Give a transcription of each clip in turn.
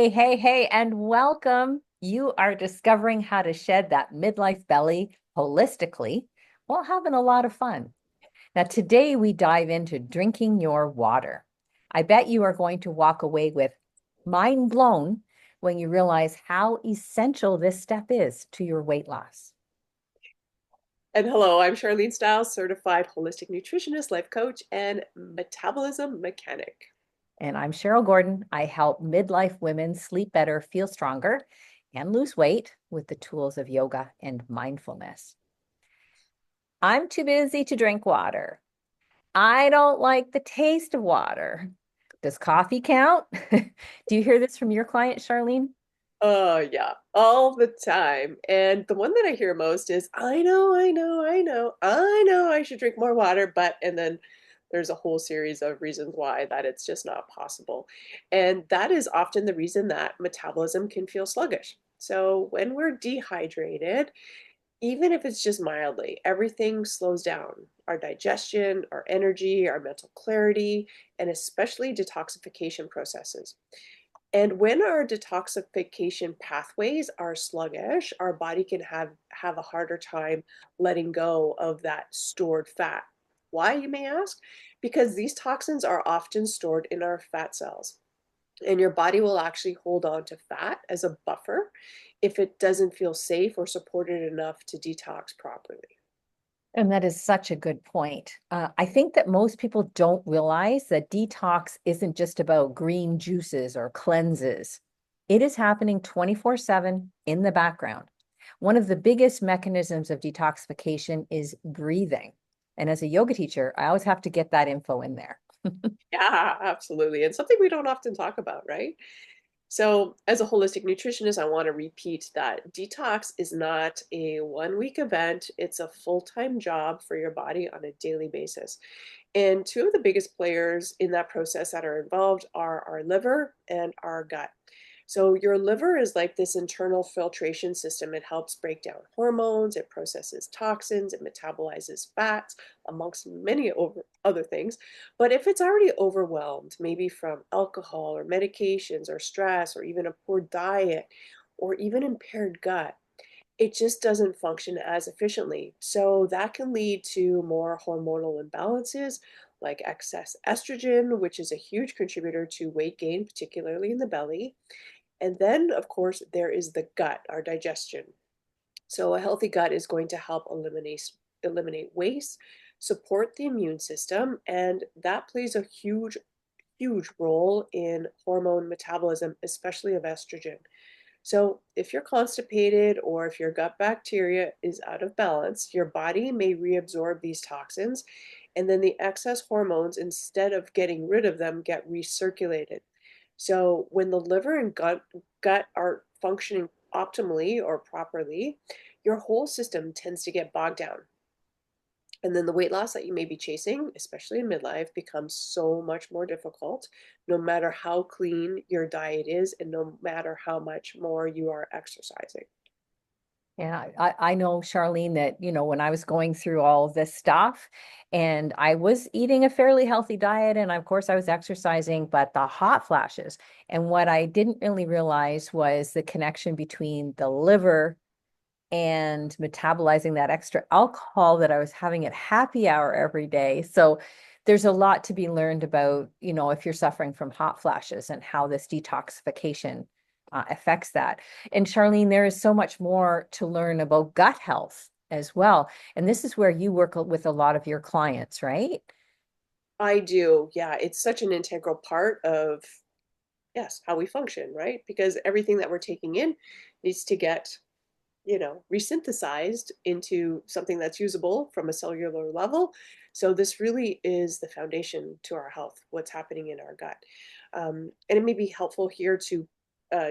Hey, and welcome. You are discovering how to shed that midlife belly holistically while having a lot of fun. Now, today we dive into drinking your water. I bet you are going to walk away with mind blown when you realize how essential this step is to your weight loss. And hello, I'm Sharlene Stiles, certified holistic nutritionist, life coach, and metabolism mechanic. And I'm Cheryl Gordon. I help midlife women sleep better, feel stronger, and lose weight with the tools of yoga and mindfulness. I'm too busy to drink water. I don't like the taste of water. Does coffee count? Do you hear this from your client, Charlene? Oh, yeah, all the time. And the one that I hear most is, I know I should drink more water, but, and then there's a whole series of reasons why that it's just not possible. And that is often the reason that metabolism can feel sluggish. So when we're dehydrated, even if it's just mildly, everything slows down. Our digestion, our energy, our mental clarity, and especially detoxification processes. And when our detoxification pathways are sluggish, our body can have a harder time letting go of that stored fat. Why, you may ask? Because these toxins are often stored in our fat cells. And your body will actually hold on to fat as a buffer if it doesn't feel safe or supported enough to detox properly. And that is such a good point. I think that most people don't realize that detox isn't just about green juices or cleanses. It is happening 24/7 in the background. One of the biggest mechanisms of detoxification is breathing. And as a yoga teacher, I always have to get that info in there. Yeah, absolutely. And something we don't often talk about, right? So, as a holistic nutritionist, I want to repeat that detox is not a 1 week event, it's a full time job for your body on a daily basis. And two of the biggest players in that process that are involved are our liver and our gut. So, your liver is like this internal filtration system. It helps break down hormones, it processes toxins, it metabolizes fats, amongst many other things. But if it's already overwhelmed, maybe from alcohol or medications or stress or even a poor diet or even impaired gut, it just doesn't function as efficiently. So that can lead to more hormonal imbalances like excess estrogen, which is a huge contributor to weight gain, particularly in the belly. And then, of course, there is the gut, our digestion. So a healthy gut is going to help eliminate waste, support the immune system, and that plays a huge role in hormone metabolism, especially of estrogen. So, if you're constipated or if your gut bacteria is out of balance, your body may reabsorb these toxins, and then the excess hormones, instead of getting rid of them, get recirculated. So, when the liver and gut are functioning optimally or properly, your whole system tends to get bogged down. And then the weight loss that you may be chasing, especially in midlife, becomes so much more difficult, no matter how clean your diet is and no matter how much more you are exercising. Yeah, I know, Charlene, that, when I was going through all of this stuff and I was eating a fairly healthy diet, and of course I was exercising, but the hot flashes. And what I didn't really realize was the connection between the liver and metabolizing that extra alcohol that I was having at happy hour every day. So there's a lot to be learned about, if you're suffering from hot flashes and how this detoxification affects that. And Charlene, there is so much more to learn about gut health as well. And this is where you work with a lot of your clients, right? I do. Yeah, it's such an integral part of, yes, how we function, right? Because everything that we're taking in needs to get, resynthesized into something that's usable from a cellular level. So this really is the foundation to our health, what's happening in our gut. And it may be helpful here to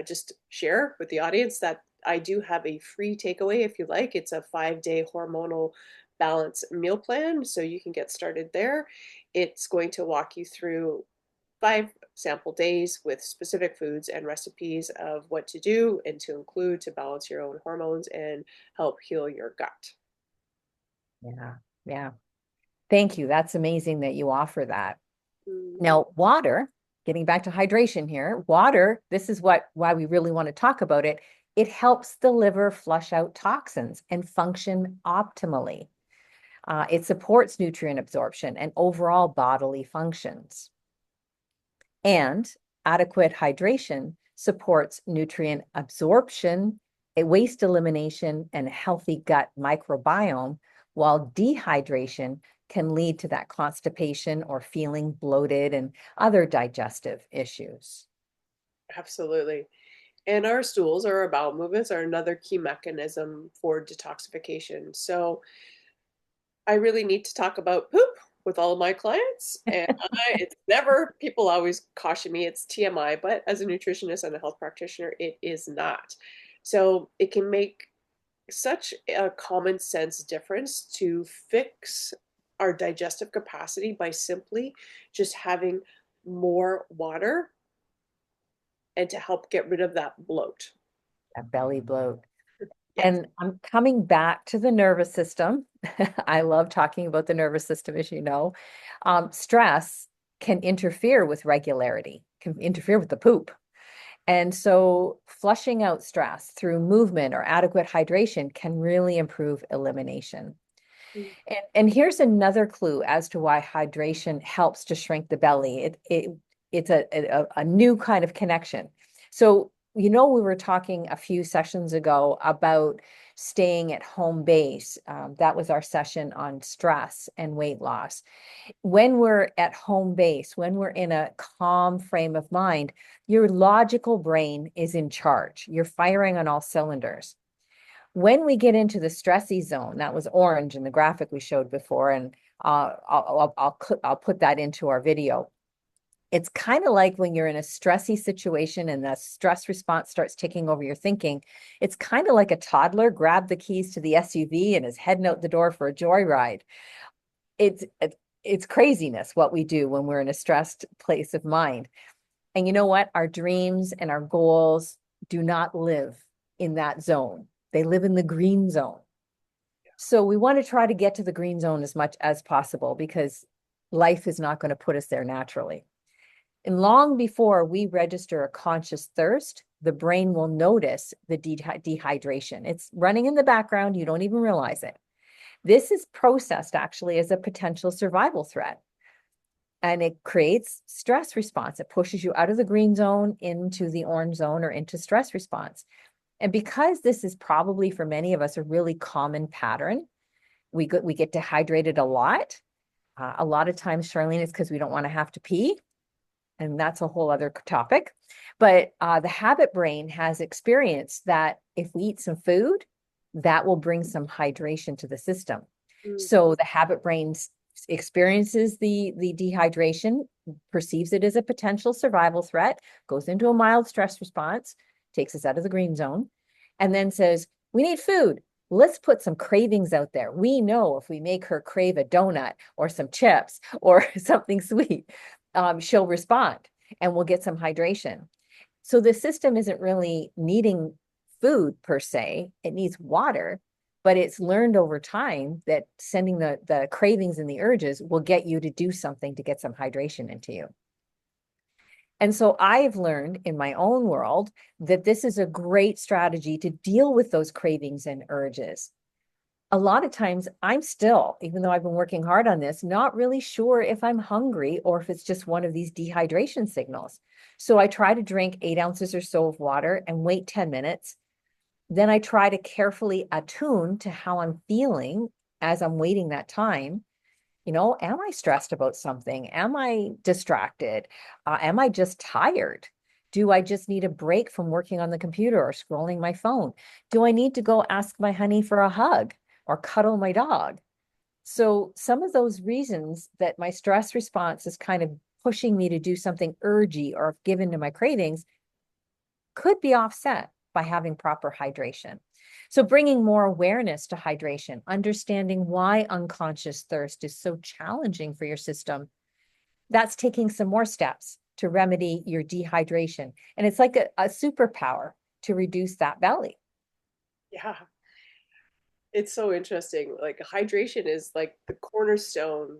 just share with the audience that I do have a free takeaway if you like. It's a 5 day hormonal balance meal plan. So you can get started there. It's going to walk you through 5 sample days with specific foods and recipes of what to do and to include to balance your own hormones and help heal your gut. Yeah, yeah. Thank you. That's amazing that you offer that. Mm. Now, water getting back to hydration here, water, this is why we really want to talk about it. It helps the liver flush out toxins and function optimally. It supports nutrient absorption and overall bodily functions. And adequate hydration supports nutrient absorption, a waste elimination, and a healthy gut microbiome, while dehydration can lead to that constipation or feeling bloated and other digestive issues. Absolutely. And our stools or our bowel movements are another key mechanism for detoxification. So I really need to talk about poop with all of my clients. And it's never, people always caution me it's TMI, but as a nutritionist and a health practitioner, it is not. So it can make such a common sense difference to fix our digestive capacity by simply just having more water and to help get rid of that bloat. That belly bloat. Yes. And I'm coming back to the nervous system. I love talking about the nervous system, as you know. Stress can interfere with regularity, can interfere with the poop. And so flushing out stress through movement or adequate hydration can really improve elimination. Mm. And here's another clue as to why hydration helps to shrink the belly. It's a new kind of connection. So, we were talking a few sessions ago about staying at home base. That was our session on stress and weight loss. When we're at home base, when we're in a calm frame of mind, your logical brain is in charge. You're firing on all cylinders. When we get into the stressy zone, that was orange in the graphic we showed before, and I'll put that into our video. It's kind of like when you're in a stressy situation and the stress response starts taking over your thinking. It's kind of like a toddler grabbed the keys to the SUV and is heading out the door for a joyride. It's craziness what we do when we're in a stressed place of mind. And you know what? Our dreams and our goals do not live in that zone. They live in the green zone. So we want to try to get to the green zone as much as possible because life is not going to put us there naturally. And long before we register a conscious thirst, the brain will notice the dehydration. It's running in the background. You don't even realize it. This is processed actually as a potential survival threat. And it creates stress response. It pushes you out of the green zone into the orange zone or into stress response. And because this is probably for many of us a really common pattern, we get dehydrated a lot. A lot of times, Charlene, it's because we don't want to have to pee. And that's a whole other topic. But the habit brain has experienced that if we eat some food, that will bring some hydration to the system. Mm. So the habit brain experiences the dehydration, perceives it as a potential survival threat, goes into a mild stress response, takes us out of the green zone, and then says, we need food. Let's put some cravings out there. We know if we make her crave a donut or some chips or something sweet, she'll respond and we'll get some hydration. So the system isn't really needing food per se, it needs water, but it's learned over time that sending the cravings and the urges will get you to do something to get some hydration into you. And so I've learned in my own world that this is a great strategy to deal with those cravings and urges. A lot of times I'm still, even though I've been working hard on this, not really sure if I'm hungry or if it's just one of these dehydration signals. So I try to drink 8 ounces or so of water and wait 10 minutes. Then I try to carefully attune to how I'm feeling as I'm waiting that time. Am I stressed about something? Am I distracted? Am I just tired? Do I just need a break from working on the computer or scrolling my phone? Do I need to go ask my honey for a hug or cuddle my dog? So some of those reasons that my stress response is kind of pushing me to do something urgy or given to my cravings could be offset by having proper hydration. So bringing more awareness to hydration, understanding why unconscious thirst is so challenging for your system, that's taking some more steps to remedy your dehydration. And it's like a superpower to reduce that belly. Yeah. It's so interesting. Like hydration is like the cornerstone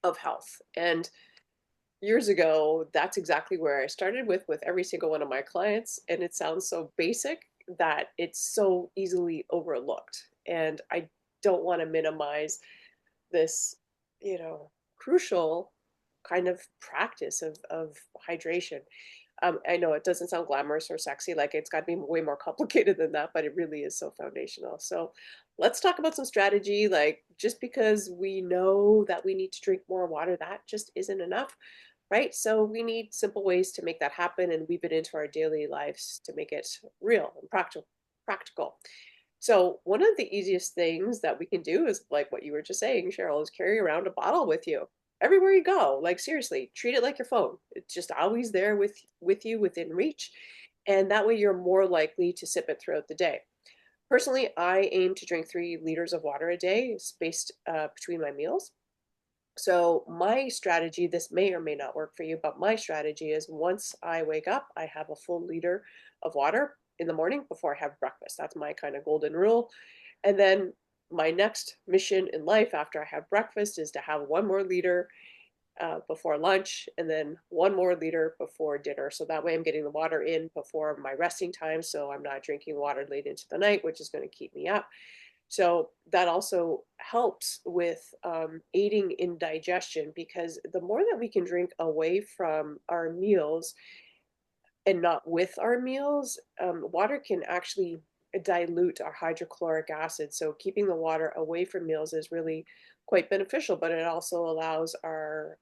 of health. And years ago, that's exactly where I started with every single one of my clients. And it sounds so basic that it's so easily overlooked. And I don't want to minimize this, crucial kind of practice of hydration. I know it doesn't sound glamorous or sexy, like it's got to be way more complicated than that, but it really is so foundational. So let's talk about some strategy. Like, just because we know that we need to drink more water, that just isn't enough, right? So we need simple ways to make that happen and weave it into our daily lives to make it real and practical. So one of the easiest things that we can do is like what you were just saying, Cheryl, is carry around a bottle with you everywhere you go. Like, seriously, treat it like your phone. It's just always there with you within reach, and that way you're more likely to sip it throughout the day. Personally, I aim to drink 3 liters of water a day, spaced between my meals. So my strategy, this may or may not work for you, but my strategy is once I wake up, I have a full liter of water in the morning before I have breakfast. That's my kind of golden rule. And then my next mission in life after I have breakfast is to have 1 more liter before lunch and then 1 more liter before dinner. So that way I'm getting the water in before my resting time. So I'm not drinking water late into the night, which is going to keep me up. So that also helps with aiding in digestion because the more that we can drink away from our meals and not with our meals, water can actually dilute our hydrochloric acid. So keeping the water away from meals is really quite beneficial, but it also allows our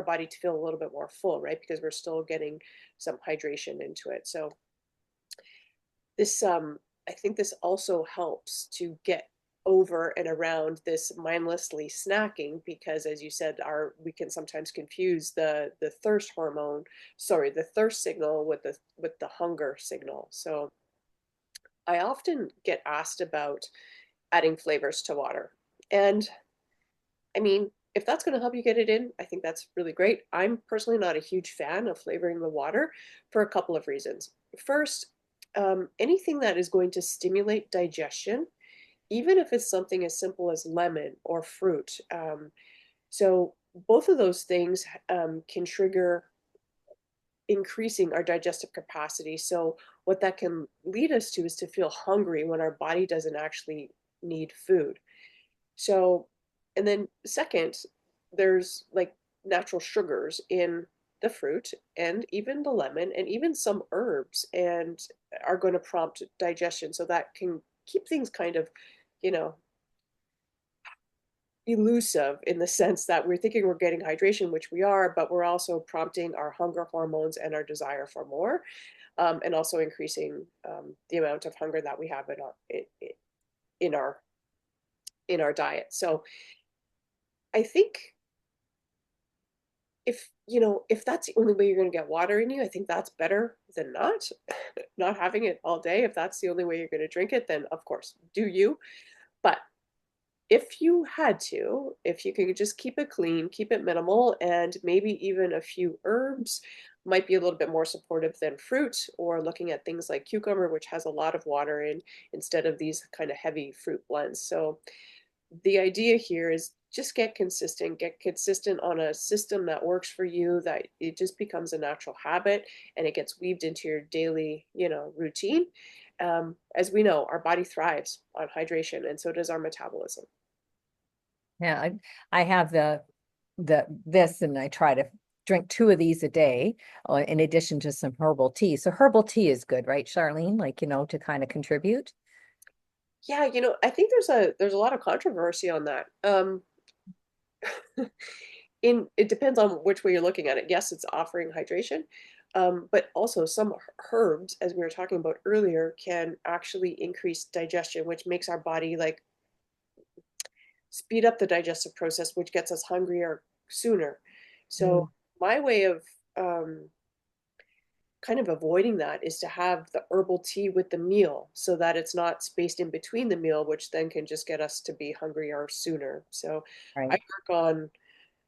body to feel a little bit more full, right? Because we're still getting some hydration into it. So this I think this also helps to get over and around this mindlessly snacking because as you said our we can sometimes confuse the thirst hormone, sorry, the thirst signal with the hunger signal. So I often get asked about adding flavors to water, and I mean, if that's going to help you get it in, I think that's really great. I'm personally not a huge fan of flavoring the water for a couple of reasons. First, anything that is going to stimulate digestion, even if it's something as simple as lemon or fruit. So both of those things can trigger increasing our digestive capacity. So what that can lead us to is to feel hungry when our body doesn't actually need food. So, and then second, there's like natural sugars in the fruit and even the lemon and even some herbs and are going to prompt digestion. So that can keep things kind of, you know, elusive in the sense that we're thinking we're getting hydration, which we are, but we're also prompting our hunger hormones and our desire for more, and also increasing the amount of hunger that we have in our in our diet. So I think if that's the only way you're going to get water in you, I think that's better than not not having it all day. If that's the only way you're going to drink it, then of course do you. But if you had to, if you could just keep it clean, keep it minimal, and maybe even a few herbs might be a little bit more supportive than fruit, or looking at things like cucumber, which has a lot of water in, instead of these kind of heavy fruit blends. So the idea here is just get consistent on a system that works for you, that it just becomes a natural habit and it gets weaved into your daily, routine. As we know, our body thrives on hydration and so does our metabolism. Yeah, I have the this and I try to drink 2 of these a day, in addition to some herbal tea. So herbal tea is good, right, Charlene? Like, to kind of contribute. Yeah, I think there's a lot of controversy on that. In it depends on which way you're looking at it. Yes, it's offering hydration, but also some herbs, as we were talking about earlier, can actually increase digestion, which makes our body like speed up the digestive process, which gets us hungrier sooner. So Mm, my way of um, kind of avoiding that is to have the herbal tea with the meal so that it's not spaced in between the meal, which then can just get us to be hungrier sooner. So I right. work on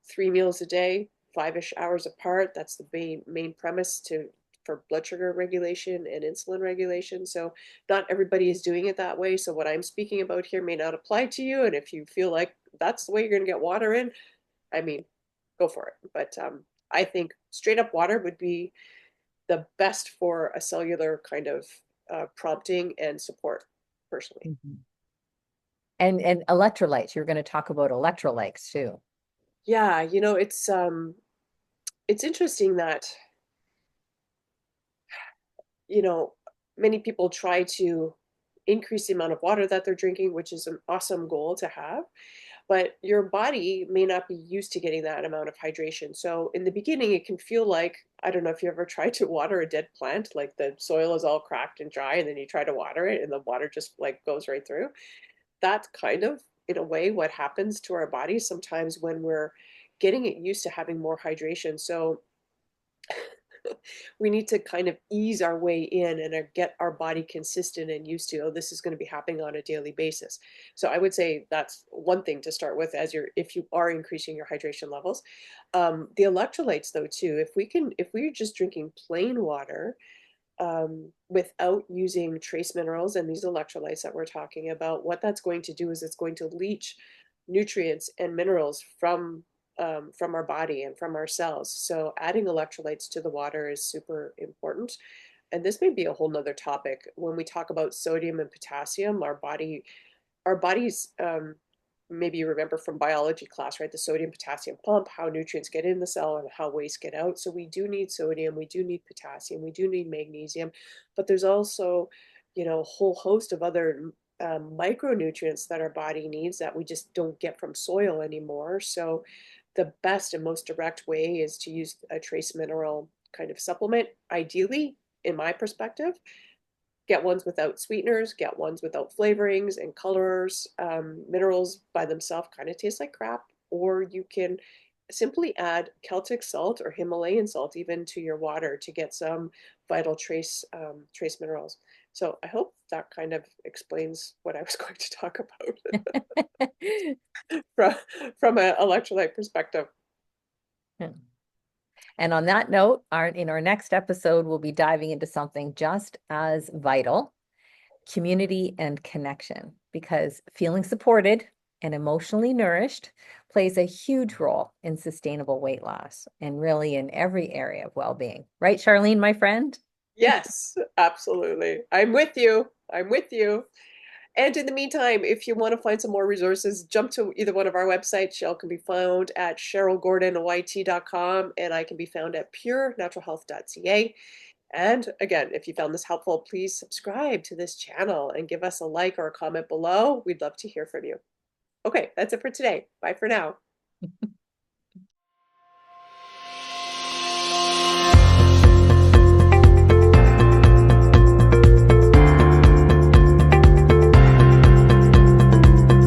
3 meals a day, 5-ish hours apart. That's the main premise to for blood sugar regulation and insulin regulation. So not everybody is doing it that way. So what I'm speaking about here may not apply to you. And if you feel like that's the way you're going to get water in, I mean, go for it. But I think straight up water would be the best for a cellular kind of prompting and support personally. Mhm. And electrolytes, you're going to talk about electrolytes too. Yeah, it's interesting that, you know, many people try to increase the amount of water that they're drinking, which is an awesome goal to have. But your body may not be used to getting that amount of hydration. So in the beginning, it can feel like, I don't know if you ever tried to water a dead plant, like the soil is all cracked and dry, and then you try to water it and the water just like goes right through. That's kind of, in a way, what happens to our bodies sometimes when we're getting it used to having more hydration. So we need to kind of ease our way in and get our body consistent and used to, oh, this is going to be happening on a daily basis. So I would say that's one thing to start with as you're, if you are increasing your hydration levels. The electrolytes though, too, if we're just drinking plain water, without using trace minerals and these electrolytes that we're talking about, what that's going to do is it's going to leach nutrients and minerals from our body and from our cells. So adding electrolytes to the water is super important. And this may be a whole nother topic. When we talk about sodium and potassium, our bodies, maybe you remember from biology class, right? The sodium potassium pump, how nutrients get in the cell and how waste get out. So we do need sodium, we do need potassium, we do need magnesium, but there's also, a whole host of other micronutrients that our body needs that we just don't get from soil anymore. So the best and most direct way is to use a trace mineral kind of supplement, ideally, in my perspective. Get ones without sweeteners, get ones without flavorings and colors. Minerals by themselves kind of taste like crap, or you can simply add Celtic salt or Himalayan salt even to your water to get some vital trace minerals. So I hope that kind of explains what I was going to talk about from from an electrolyte perspective. And on that note, in our next episode, we'll be diving into something just as vital, community and connection, because feeling supported and emotionally nourished plays a huge role in sustainable weight loss and really in every area of well-being. Right, Charlene, my friend? Yes, absolutely. I'm with you. I'm with you. And in the meantime, if you want to find some more resources, jump to either one of our websites. Cheryl can be found at CherylGordonYT.com, and I can be found at purenaturalhealth.ca. And again, if you found this helpful, please subscribe to this channel and give us a like or a comment below. We'd love to hear from you. Okay, that's it for today. Bye for now.